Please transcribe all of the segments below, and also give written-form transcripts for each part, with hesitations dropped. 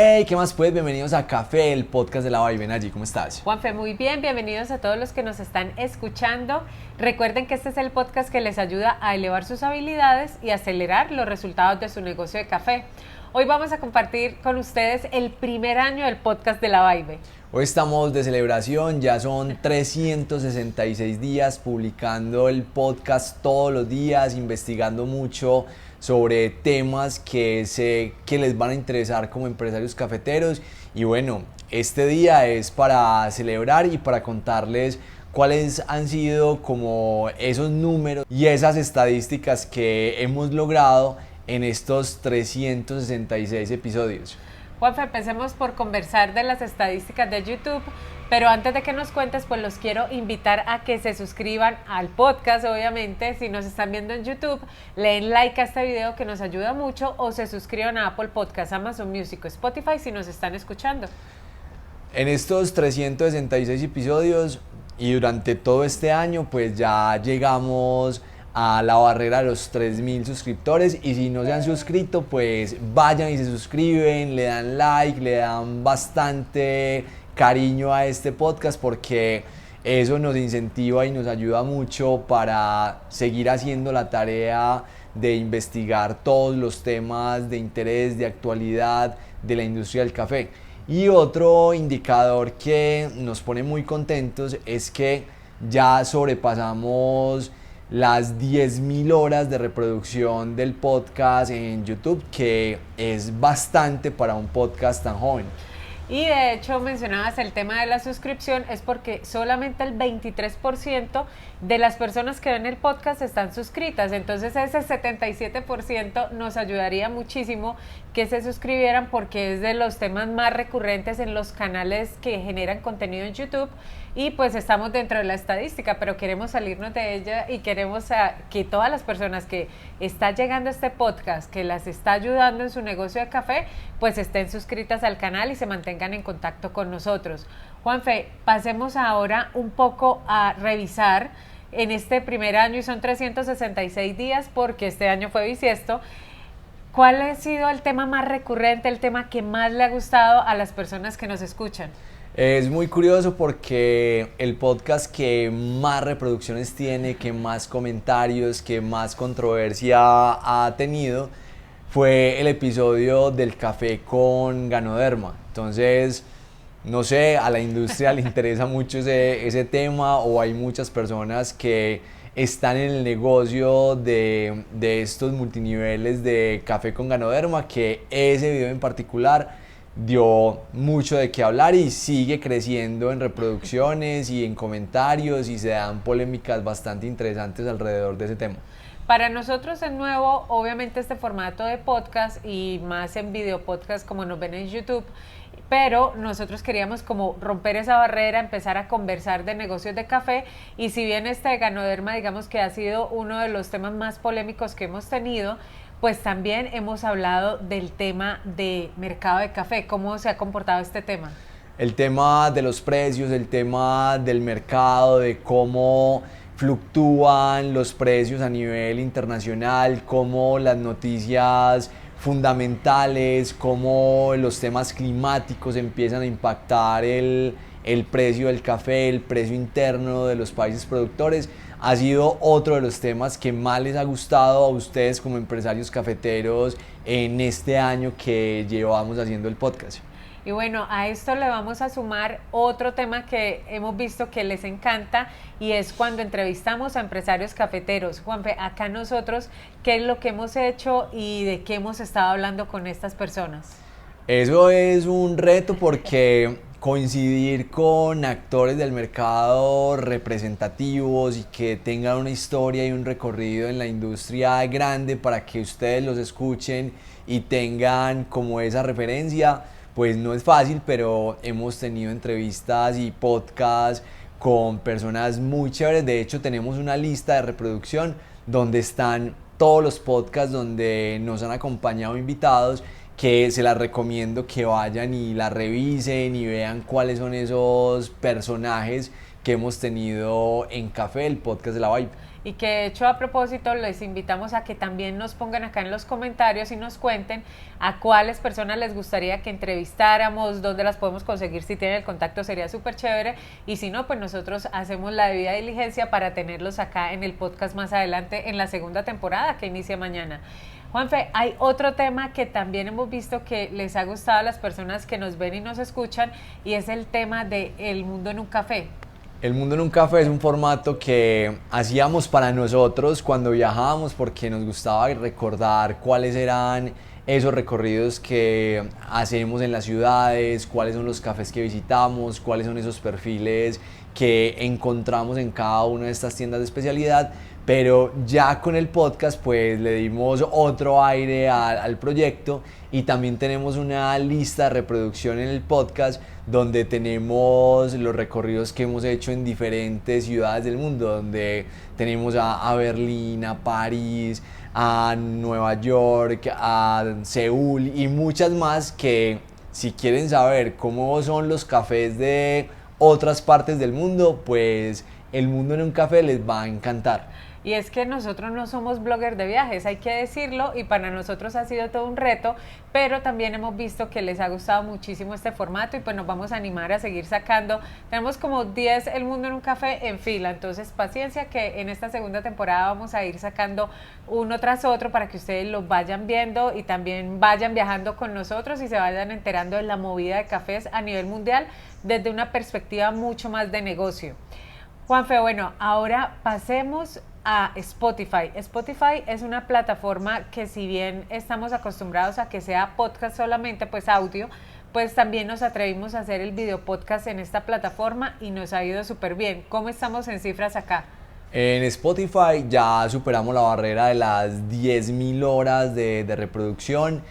Hey, ¿qué más pues? Bienvenidos a Café, el podcast de la Vibe. Allí, ¿cómo estás? Juanfe, muy bien, bienvenidos a todos los que nos están escuchando. Recuerden que este es el podcast que les ayuda a elevar sus habilidades y acelerar los resultados de su negocio de café. Hoy vamos a compartir con ustedes el primer año del podcast de la Vibe. Hoy estamos de celebración, ya son 366 días publicando el podcast todos los días, investigando mucho sobre temas que sé que les van a interesar como empresarios cafeteros. Y bueno, este día es para celebrar y para contarles cuáles han sido como esos números y esas estadísticas que hemos logrado en estos 366 episodios. Juanfe, empecemos por conversar de las estadísticas de YouTube, pero antes de que nos cuentes, pues los quiero invitar a que se suscriban al podcast, obviamente. Si nos están viendo en YouTube, le den like a este video que nos ayuda mucho, o se suscriban a Apple Podcasts, Amazon Music o Spotify si nos están escuchando. En estos 366 episodios y durante todo este año, pues ya llegamos a la barrera de los 3.000 suscriptores, y si no se han suscrito, pues vayan y se suscriben, le dan like, le dan bastante cariño a este podcast, porque eso nos incentiva y nos ayuda mucho para seguir haciendo la tarea de investigar todos los temas de interés, de actualidad de la industria del café. Y otro indicador que nos pone muy contentos es que ya sobrepasamos las 10.000 horas de reproducción del podcast en YouTube, que es bastante para un podcast tan joven. Y de hecho mencionabas el tema de la suscripción, es porque solamente el 23% de las personas que ven el podcast están suscritas. Entonces ese 77% nos ayudaría muchísimo que se suscribieran, porque es de los temas más recurrentes en los canales que generan contenido en YouTube. Y pues estamos dentro de la estadística, pero queremos salirnos de ella y queremos que todas las personas que están llegando a este podcast, que las está ayudando en su negocio de café, pues estén suscritas al canal y se mantengan en contacto con nosotros. Juanfe, pasemos ahora un poco a revisar en este primer año, y son 366 días porque este año fue bisiesto. ¿Cuál ha sido el tema más recurrente, el tema que más le ha gustado a las personas que nos escuchan? Es muy curioso porque el podcast que más reproducciones tiene, que más comentarios, que más controversia ha tenido, fue el episodio del café con Ganoderma. Entonces, no sé, a la industria le interesa mucho ese tema, o hay muchas personas que están en el negocio de estos multiniveles de café con Ganoderma, que ese video en particular dio mucho de qué hablar y sigue creciendo en reproducciones y en comentarios, y se dan polémicas bastante interesantes alrededor de ese tema. Para nosotros es nuevo, obviamente, este formato de podcast, y más en video podcast como nos ven en YouTube, pero nosotros queríamos como romper esa barrera, empezar a conversar de negocios de café. Y si bien este de Ganoderma, digamos que ha sido uno de los temas más polémicos que hemos tenido, pues también hemos hablado del tema de mercado de café. ¿Cómo se ha comportado este tema? El tema de los precios, el tema del mercado, de cómo fluctúan los precios a nivel internacional, cómo las noticias fundamentales, cómo los temas climáticos empiezan a impactar el precio del café, el precio interno de los países productores. Ha sido otro de los temas que más les ha gustado a ustedes como empresarios cafeteros en este año que llevamos haciendo el podcast. Y bueno, a esto le vamos a sumar otro tema que hemos visto que les encanta, y es cuando entrevistamos a empresarios cafeteros. Juanfe, acá nosotros, ¿qué es lo que hemos hecho y de qué hemos estado hablando con estas personas? Eso es un reto, porque coincidir con actores del mercado representativos y que tengan una historia y un recorrido en la industria grande para que ustedes los escuchen y tengan como esa referencia, pues no es fácil, pero hemos tenido entrevistas y podcasts con personas muy chéveres. De hecho, tenemos una lista de reproducción donde están todos los podcasts donde nos han acompañado invitados, que se las recomiendo que vayan y la revisen y vean cuáles son esos personajes que hemos tenido en Café, el podcast de la Vibe. Y que de hecho, a propósito, les invitamos a que también nos pongan acá en los comentarios y nos cuenten a cuáles personas les gustaría que entrevistáramos, dónde las podemos conseguir. Si tienen el contacto sería súper chévere, y si no, pues nosotros hacemos la debida diligencia para tenerlos acá en el podcast más adelante en la segunda temporada que inicia mañana. Juanfe, hay otro tema que también hemos visto que les ha gustado a las personas que nos ven y nos escuchan, y es el tema de El Mundo en un Café. El Mundo en un Café es un formato que hacíamos para nosotros cuando viajábamos, porque nos gustaba recordar cuáles eran esos recorridos que hacemos en las ciudades, cuáles son los cafés que visitamos, cuáles son esos perfiles que encontramos en cada una de estas tiendas de especialidad. Pero ya con el podcast pues le dimos otro aire al proyecto, y también tenemos una lista de reproducción en el podcast donde tenemos los recorridos que hemos hecho en diferentes ciudades del mundo, donde tenemos a Berlín, a París, a Nueva York, a Seúl y muchas más, que si quieren saber cómo son los cafés de otras partes del mundo, pues El Mundo en un Café les va a encantar. Y es que nosotros no somos bloggers de viajes, hay que decirlo, y para nosotros ha sido todo un reto, pero también hemos visto que les ha gustado muchísimo este formato, y pues nos vamos a animar a seguir sacando. Tenemos como 10 El Mundo en un Café en fila, entonces paciencia, que en esta segunda temporada vamos a ir sacando uno tras otro para que ustedes los vayan viendo y también vayan viajando con nosotros y se vayan enterando de la movida de cafés a nivel mundial desde una perspectiva mucho más de negocio. Juanfe, bueno, ahora pasemos a Spotify. Spotify es una plataforma que, si bien estamos acostumbrados a que sea podcast solamente, pues audio, pues también nos atrevimos a hacer el video podcast en esta plataforma y nos ha ido súper bien. ¿Cómo estamos en cifras acá? En Spotify ya superamos la barrera de las 10.000 horas de reproducción.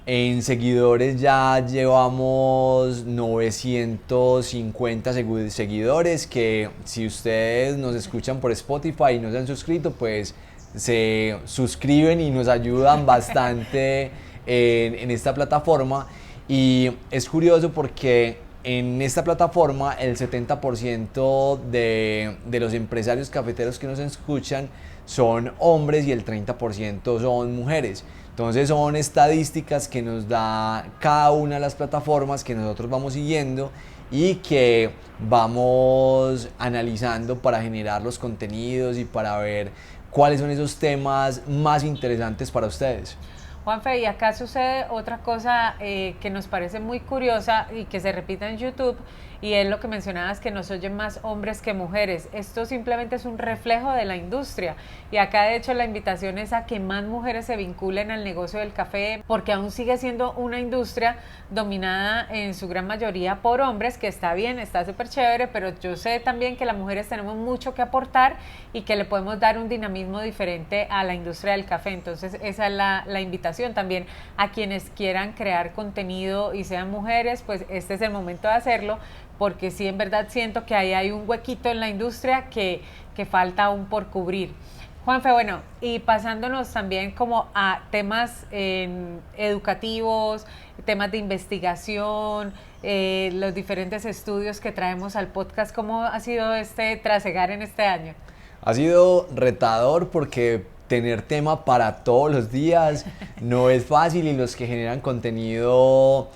En seguidores ya llevamos 950 seguidores, que si ustedes nos escuchan por Spotify y no se han suscrito, pues se suscriben y nos ayudan bastante en esta plataforma. Y es curioso porque en esta plataforma el 70% de los empresarios cafeteros que nos escuchan son hombres y el 30% son mujeres. Entonces son estadísticas que nos da cada una de las plataformas que nosotros vamos siguiendo y que vamos analizando para generar los contenidos y para ver cuáles son esos temas más interesantes para ustedes. Juanfe, y acá sucede otra cosa que nos parece muy curiosa y que se repite en YouTube, y es lo que mencionabas, que nos oyen más hombres que mujeres. Esto simplemente es un reflejo de la industria, y acá de hecho la invitación es a que más mujeres se vinculen al negocio del café, porque aún sigue siendo una industria dominada en su gran mayoría por hombres, que está bien, está súper chévere, pero yo sé también que las mujeres tenemos mucho que aportar y que le podemos dar un dinamismo diferente a la industria del café. Entonces esa es la invitación también a quienes quieran crear contenido y sean mujeres, pues este es el momento de hacerlo, porque sí, en verdad siento que ahí hay un huequito en la industria que falta aún por cubrir. Juanfe, bueno, y pasándonos también como a temas educativos, temas de investigación, los diferentes estudios que traemos al podcast, ¿cómo ha sido este trasegar en este año? Ha sido retador porque tener tema para todos los días no es fácil, y los que generan contenido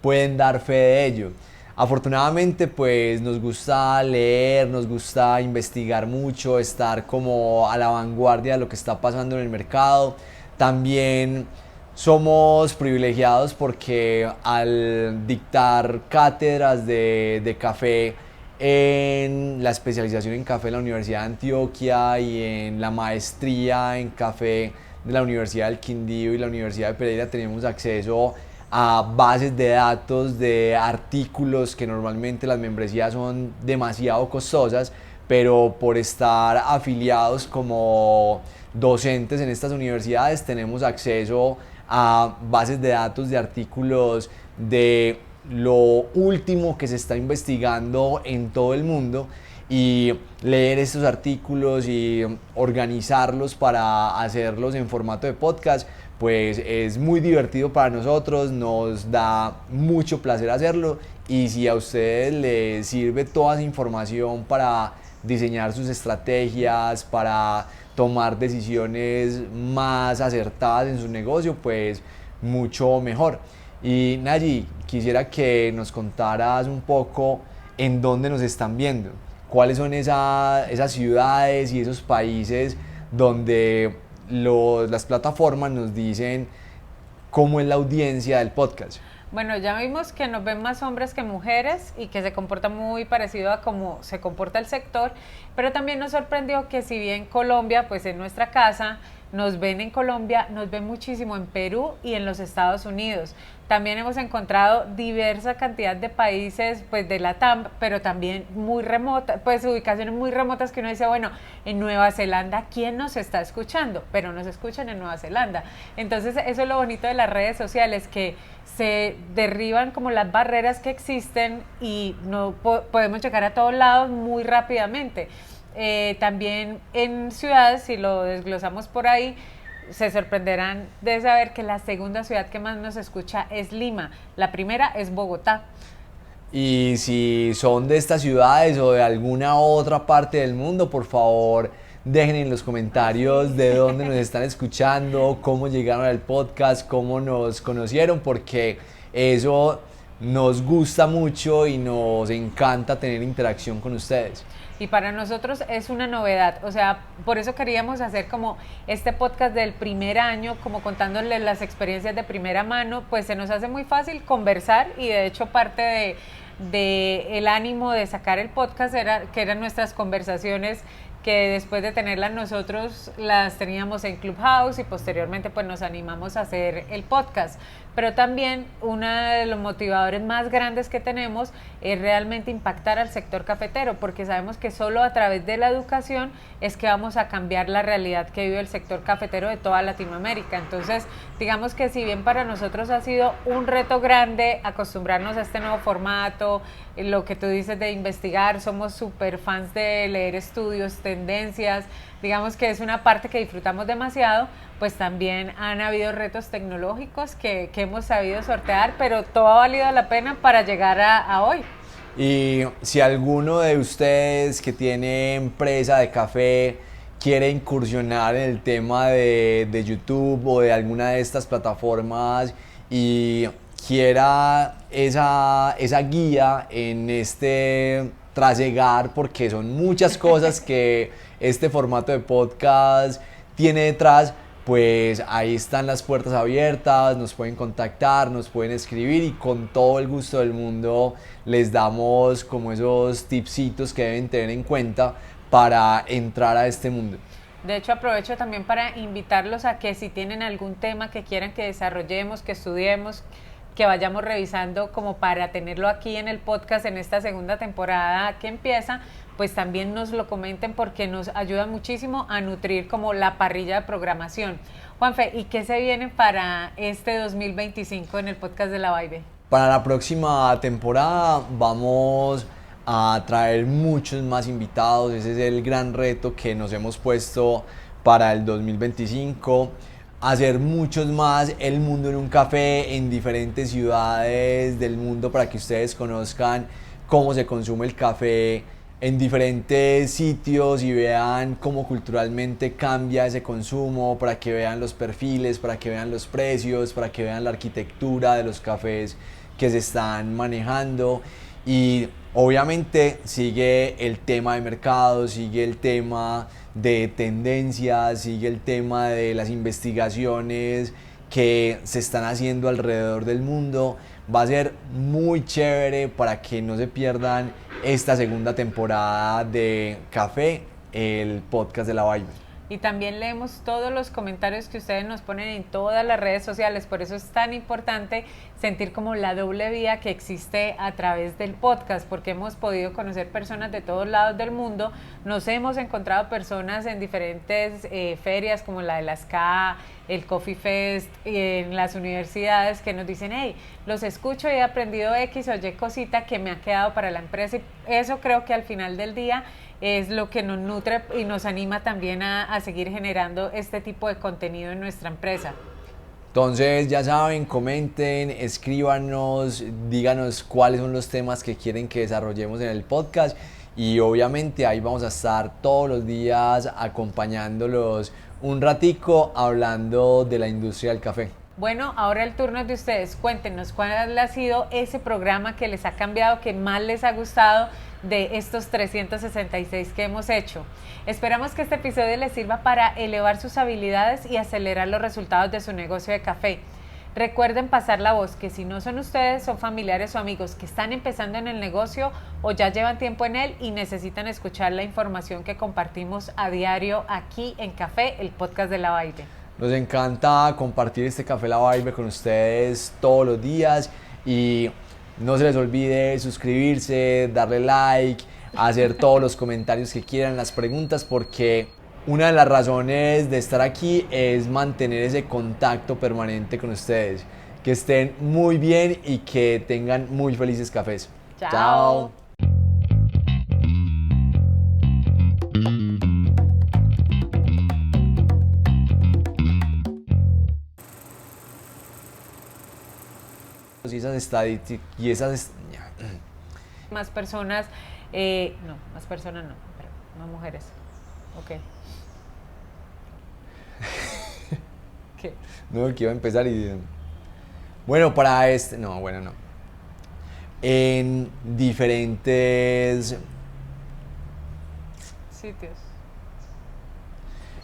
pueden dar fe de ello. Afortunadamente pues nos gusta leer, nos gusta investigar mucho, estar como a la vanguardia de lo que está pasando en el mercado. También somos privilegiados porque al dictar cátedras de café en la especialización en café de la Universidad de Antioquia y en la maestría en café de la Universidad del Quindío y la Universidad de Pereira, tenemos acceso a bases de datos de artículos que normalmente las membresías son demasiado costosas, pero por estar afiliados como docentes en estas universidades tenemos acceso a bases de datos de artículos de lo último que se está investigando en todo el mundo. y leer estos artículos y organizarlos para hacerlos en formato de podcast, pues es muy divertido para nosotros, nos da mucho placer hacerlo, y si a ustedes les sirve toda esa información para diseñar sus estrategias, para tomar decisiones más acertadas en su negocio, pues mucho mejor. Y Nayi, quisiera que nos contaras un poco en dónde nos están viendo, cuáles son esas ciudades y esos países donde las plataformas nos dicen cómo es la audiencia del podcast. Bueno, ya vimos que nos ven más hombres que mujeres y que se comporta muy parecido a cómo se comporta el sector, pero también nos sorprendió que si bien Colombia, pues en nuestra casa, nos ven en Colombia, nos ven muchísimo en Perú y en los Estados Unidos. También hemos encontrado diversa cantidad de países, pues de Latam, pero también muy remotas, pues ubicaciones muy remotas que uno dice, bueno, en Nueva Zelanda, ¿quién nos está escuchando? Pero nos escuchan en Nueva Zelanda. Entonces, eso es lo bonito de las redes sociales, que se derriban como las barreras que existen y no podemos llegar a todos lados muy rápidamente. También en ciudades, si lo desglosamos por ahí, se sorprenderán de saber que la segunda ciudad que más nos escucha es Lima, la primera es Bogotá. Y si son de estas ciudades o de alguna otra parte del mundo, por favor, dejen en los comentarios de dónde nos están escuchando, cómo llegaron al podcast, cómo nos conocieron, porque eso nos gusta mucho y nos encanta tener interacción con ustedes. Y para nosotros es una novedad, o sea, por eso queríamos hacer como este podcast del primer año, como contándoles las experiencias de primera mano, pues se nos hace muy fácil conversar, y de hecho parte de el ánimo de sacar el podcast era que eran nuestras conversaciones, que después de tenerlas nosotros las teníamos en Clubhouse y posteriormente pues nos animamos a hacer el podcast. Pero también uno de los motivadores más grandes que tenemos es realmente impactar al sector cafetero, porque sabemos que solo a través de la educación es que vamos a cambiar la realidad que vive el sector cafetero de toda Latinoamérica. Entonces, digamos que si bien para nosotros ha sido un reto grande acostumbrarnos a este nuevo formato, lo que tú dices de investigar, somos súper fans de leer estudios, tendencias, digamos que es una parte que disfrutamos demasiado, pues también han habido retos tecnológicos que hemos sabido sortear, pero todo ha valido la pena para llegar a hoy. Y si alguno de ustedes que tiene empresa de café quiere incursionar en el tema de YouTube o de alguna de estas plataformas y quiera esa guía en este trasegar, porque son muchas cosas que este formato de podcast tiene detrás, pues ahí están las puertas abiertas, nos pueden contactar, nos pueden escribir, y con todo el gusto del mundo les damos como esos tipsitos que deben tener en cuenta para entrar a este mundo. De hecho, aprovecho también para invitarlos a que si tienen algún tema que quieran que desarrollemos, que estudiemos, que vayamos revisando como para tenerlo aquí en el podcast en esta segunda temporada que empieza, pues también nos lo comenten, porque nos ayuda muchísimo a nutrir como la parrilla de programación. Juanfe, ¿y qué se viene para este 2025 en el podcast de La Vibe? Para la próxima temporada vamos a traer muchos más invitados. Ese es el gran reto que nos hemos puesto para el 2025. Hacer muchos más El Mundo en un Café en diferentes ciudades del mundo, para que ustedes conozcan cómo se consume el café en diferentes sitios y vean cómo culturalmente cambia ese consumo, para que vean los perfiles, para que vean los precios, para que vean la arquitectura de los cafés que se están manejando. Y obviamente sigue el tema de mercado, sigue el tema de tendencias, sigue el tema de las investigaciones que se están haciendo alrededor del mundo. Va a ser muy chévere para que no se pierdan esta segunda temporada de Café, el podcast de La Vibe. y también leemos todos los comentarios que ustedes nos ponen en todas las redes sociales. Por eso es tan importante sentir como la doble vía que existe a través del podcast, porque hemos podido conocer personas de todos lados del mundo. Nos hemos encontrado personas en diferentes ferias como la de la SCA, el Coffee Fest, en las universidades, que nos dicen, hey, los escucho y he aprendido X o Y cosita que me ha quedado para la empresa. Y eso creo que al final del día es lo que nos nutre y nos anima también a seguir generando este tipo de contenido en nuestra empresa. Entonces, ya saben, comenten, escríbanos, díganos cuáles son los temas que quieren que desarrollemos en el podcast, y obviamente ahí vamos a estar todos los días acompañándolos un ratico hablando de la industria del café. Bueno, ahora el turno es de ustedes. Cuéntenos cuál ha sido ese programa que les ha cambiado, que más les ha gustado de estos 366 que hemos hecho. Esperamos que este episodio les sirva para elevar sus habilidades y acelerar los resultados de su negocio de café. Recuerden pasar la voz, que si no son ustedes, son familiares o amigos que están empezando en el negocio o ya llevan tiempo en él y necesitan escuchar la información que compartimos a diario aquí en Café, el podcast de La Vibe. Nos encanta compartir este Café La Vibe con ustedes todos los días, y no se les olvide suscribirse, darle like, hacer todos los comentarios que quieran, las preguntas, porque una de las razones de estar aquí es mantener ese contacto permanente con ustedes. Que estén muy bien y que tengan muy felices cafés. Chao. Chao. Y esas estadísticas y esas... Más personas, más personas no, pero más mujeres. Ok. ¿Qué? No, que iba a empezar y... Bueno, para este... No, bueno, no. En diferentes sitios.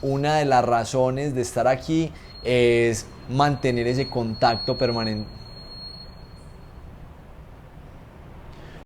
Una de las razones de estar aquí es mantener ese contacto permanente.